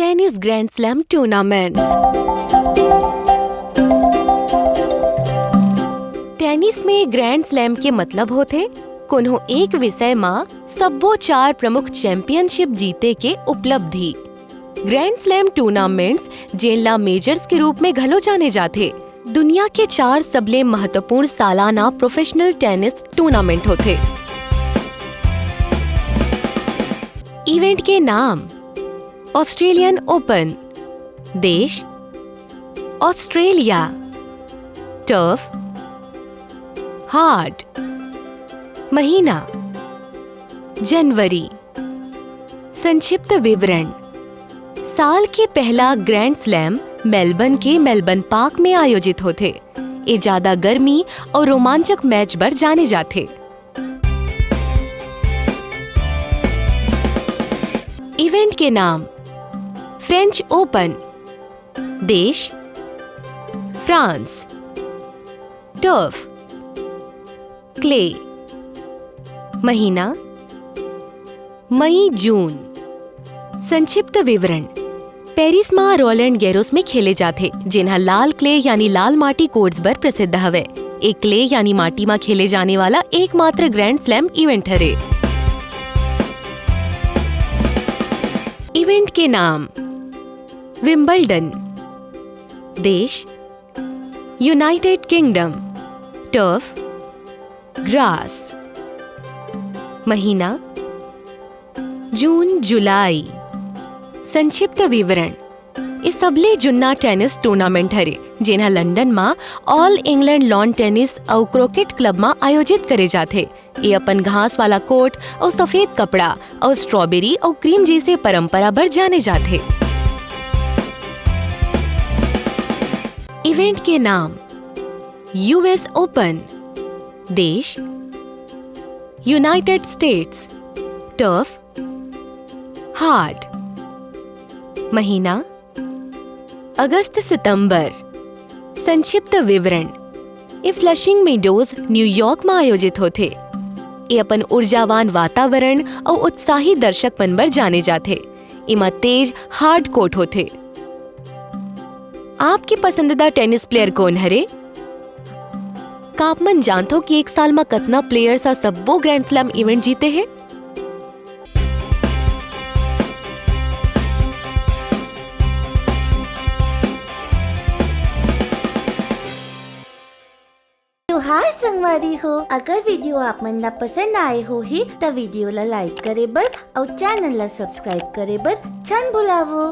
Tennis grand slam tournaments. Tennis में grand slam के मतलब होते कोनो एक विषय में सब्बो 4 प्रमुख चैंपियनशिप जीते के उपलब्धि। ग्रैंड स्लैम टूर्नामेंट्स जेनला मेजर्स के रूप में घलो जाने जाते। दुनिया के 4 सबले महत्वपूर्ण सालाना प्रोफेशनल टेनिस टूर्नामेंट होते। इवेंट के नाम: ऑस्ट्रेलियन ओपन, देश ऑस्ट्रेलिया, टर्फ हार्ड, महीना जनवरी। संक्षिप्त विवरण: साल के पहला ग्रैंड स्लैम मेलबर्न के मेलबर्न पार्क में आयोजित होते। ये ज्यादा गर्मी और रोमांचक मैच पर जाने जाते। इवेंट के नाम: फ्रेंच ओपन, देश फ्रांस, टर्फ क्ले, महीना मई जून। संक्षिप्त विवरण: पेरिस में रोलैंड गैरोस में खेले जाते, जिन्हा लाल क्ले यानी लाल माटी कोर्ट्स पर प्रसिद्ध हवे। एक क्ले यानी माटी में खेले जाने वाला एकमात्र ग्रैंड स्लैम इवेंट हरे। इवेंट के नाम: विंबलडन, देश यूनाइटेड किंगडम, टर्फ ग्रास, महीना जून जुलाई। संक्षिप्त विवरण: इस सबले जुन्ना टेनिस टूर्नामेंट हरे, जिन्हा लंदन में ऑल इंग्लैंड लॉन टेनिस और क्रिकेट क्लब में आयोजित करे जाते। ये अपन घास वाला कोर्ट और सफेद कपड़ा और स्ट्रॉबेरी और क्रीम जैसे परंपरा भर जाने जाते। इवेंट के नाम: यूएस ओपन, देश यूनाइटेड स्टेट्स, टर्फ हार्ड, महीना अगस्त सितंबर। संक्षिप्त विवरण: ये फ्लशिंग मेडोज न्यूयॉर्क में आयोजित होते। ये अपन ऊर्जावान वातावरण और उत्साही दर्शकपन पर जाने जाते। इमा तेज हार्ड कोर्ट होते। आपके पसंदीदा टेनिस प्लेयर कौन हरे? का आप मन जानते कि एक साल में कितना प्लेयर्स सब्बो ग्रैंड स्लैम इवेंट जीते हैं? हाय संगवारी हो, अगर वीडियो आप मन ला पसंद आए हो ही तो वीडियो ला लाइक करे बर और चैनल ला सब्सक्राइब करे बर छन भुलावो।